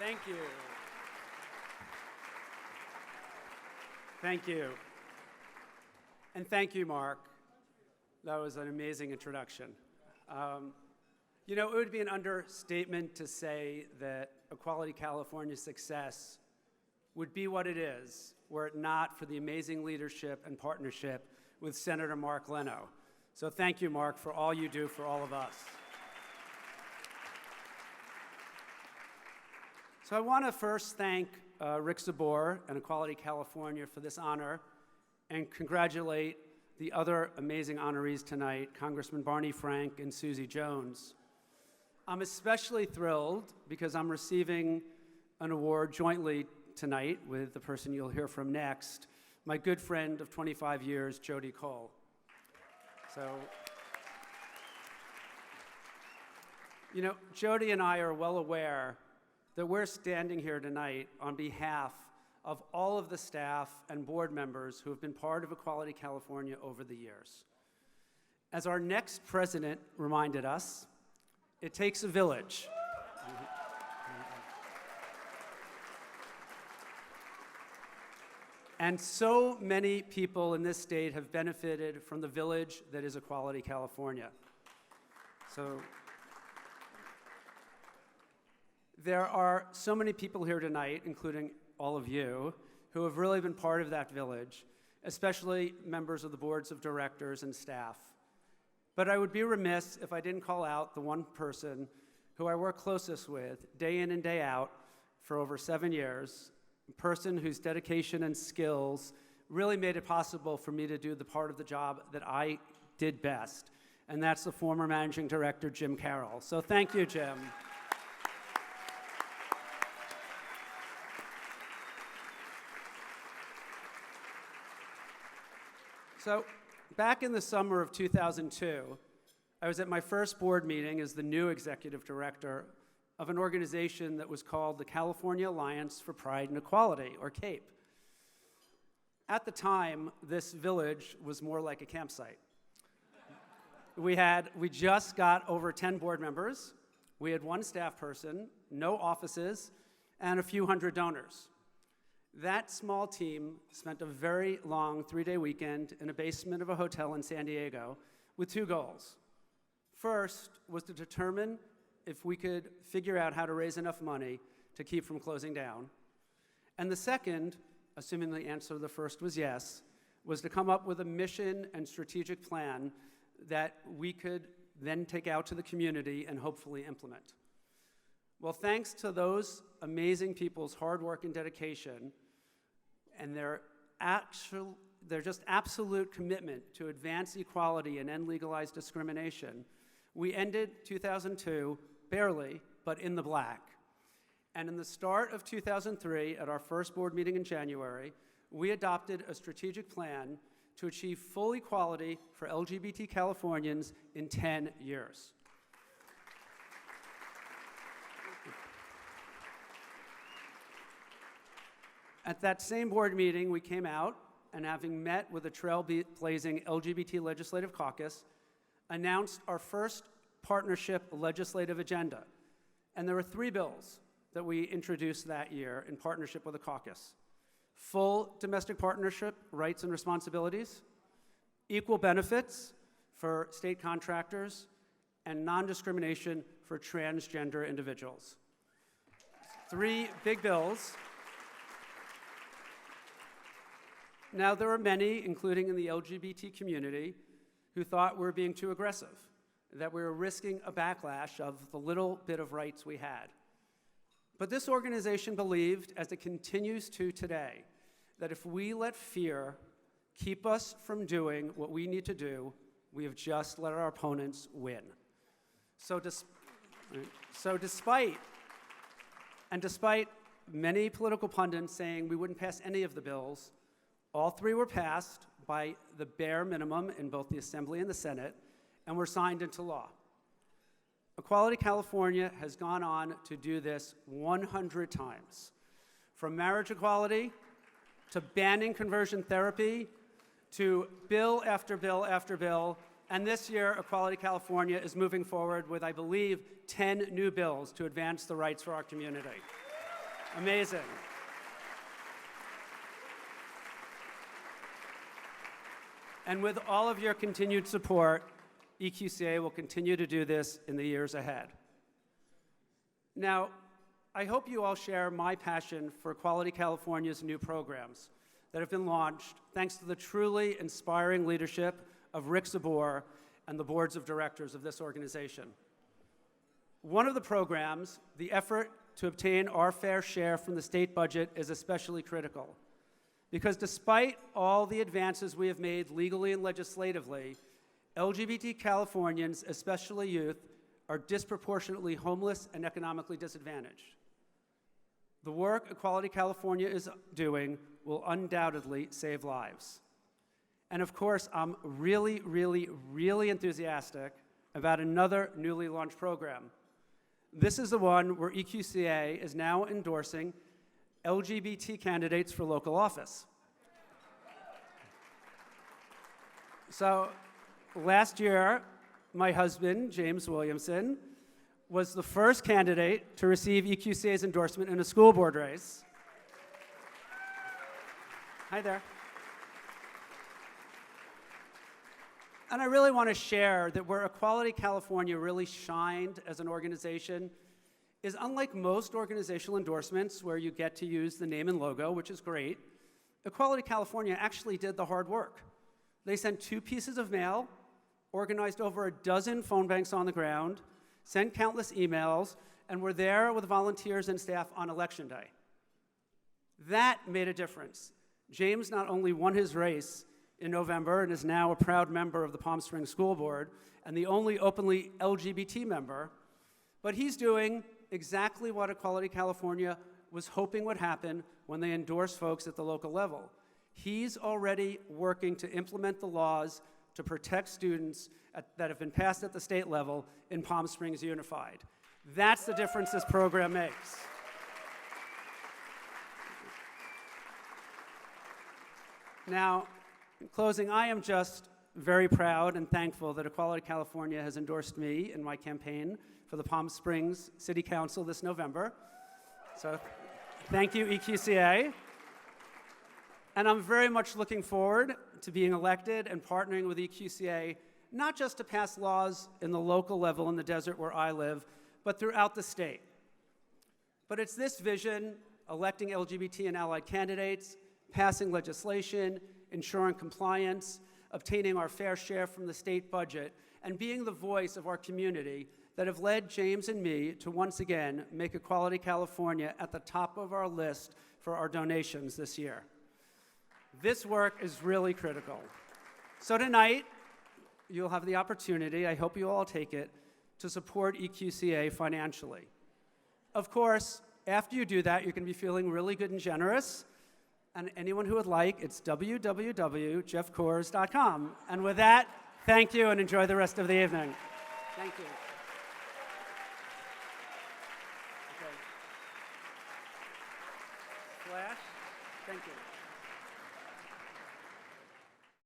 Thank you. Thank you. And thank you, Mark. That was an amazing introduction. It would be an understatement to say that Equality California's success would be what it is were it not for the amazing leadership and partnership with Senator Mark Leno. So thank you, Mark, for all you do for all of us. So I want to first thank Rick Zabor and Equality California for this honor and congratulate the other amazing honorees tonight, Congressman Barney Frank and Susie Jones. I'm especially thrilled because I'm receiving an award jointly tonight with the person you'll hear from next, my good friend of 25 years, Jody Cole. So, Jody and I are well aware that we're standing here tonight on behalf of all of the staff and board members who have been part of Equality California over the years. As our next president reminded us, it takes a village. And so many people in this state have benefited from the village that is Equality California. So there are so many people here tonight, including all of you, who have really been part of that village, especially members of the boards of directors and staff. But I would be remiss if I didn't call out the one person who I work closest with, day in and day out, for over 7 years, a person whose dedication and skills really made it possible for me to do the part of the job that I did best, and that's the former managing director, Jim Carroll. So thank you, Jim. So back in the summer of 2002, I was at my first board meeting as the new executive director of an organization that was called the California Alliance for Pride and Equality, or CAPE. At the time, this village was more like a campsite. We just got over 10 board members, we had 1 staff person, no offices, and a few hundred donors. That small team spent a very long 3-day weekend in a basement of a hotel in San Diego with 2 goals. First was to determine if we could figure out how to raise enough money to keep from closing down. And the second, assuming the answer to the first was yes, was to come up with a mission and strategic plan that we could then take out to the community and hopefully implement. Well, thanks to those amazing people's hard work and dedication and their just absolute commitment to advance equality and end legalized discrimination, we ended 2002 barely, but in the black. And in the start of 2003, at our first board meeting in January, we adopted a strategic plan to achieve full equality for LGBT Californians in 10 years. At that same board meeting, we came out and, having met with the trailblazing LGBT Legislative Caucus, announced our first partnership legislative agenda. And there were 3 bills that we introduced that year in partnership with the caucus: full domestic partnership rights and responsibilities, equal benefits for state contractors, and non-discrimination for transgender individuals. 3 big bills. Now, there were many, including in the LGBT community, who thought we were being too aggressive, that we were risking a backlash of the little bit of rights we had. But this organization believed, as it continues to today, that if we let fear keep us from doing what we need to do, we have just let our opponents win. So despite many political pundits saying we wouldn't pass any of the bills, all 3 were passed by the bare minimum in both the Assembly and the Senate, and were signed into law. Equality California has gone on to do this 100 times. From marriage equality, to banning conversion therapy, to bill after bill after bill, and this year, Equality California is moving forward with, I believe, 10 new bills to advance the rights for our community. Amazing. And with all of your continued support, EQCA will continue to do this in the years ahead. Now, I hope you all share my passion for Equality California's new programs that have been launched thanks to the truly inspiring leadership of Rick Zabor and the boards of directors of this organization. One of the programs, the effort to obtain our fair share from the state budget, is especially critical. Because despite all the advances we have made legally and legislatively, LGBT Californians, especially youth, are disproportionately homeless and economically disadvantaged. The work Equality California is doing will undoubtedly save lives. And of course, I'm really, really, really enthusiastic about another newly launched program. This is the one where EQCA is now endorsing LGBT candidates for local office. So last year, my husband, James Williamson, was the first candidate to receive EQCA's endorsement in a school board race. Hi there. And I really want to share that where Equality California really shined as an organization is, unlike most organizational endorsements where you get to use the name and logo, which is great, Equality California actually did the hard work. They sent 2 pieces of mail, organized over a dozen phone banks on the ground, sent countless emails, and were there with volunteers and staff on Election Day. That made a difference. James not only won his race in November and is now a proud member of the Palm Springs School Board and the only openly LGBT member, but he's doing exactly what Equality California was hoping would happen when they endorsed folks at the local level. He's already working to implement the laws to protect students that have been passed at the state level in Palm Springs Unified. That's the difference this program makes. Now, in closing, I am just very proud and thankful that Equality California has endorsed me in my campaign for the Palm Springs City Council this November. So thank you, EQCA. And I'm very much looking forward to being elected and partnering with EQCA, not just to pass laws in the local level in the desert where I live, but throughout the state. But it's this vision, electing LGBT and allied candidates, passing legislation, ensuring compliance, obtaining our fair share from the state budget, and being the voice of our community that have led James and me to once again make Equality California at the top of our list for our donations this year. This work is really critical. So tonight, you'll have the opportunity, I hope you all take it, to support EQCA financially. Of course, after you do that, you're going to be feeling really good and generous. And anyone who would like, it's www.geoffkors.com. And with that, thank you and enjoy the rest of the evening. Thank you.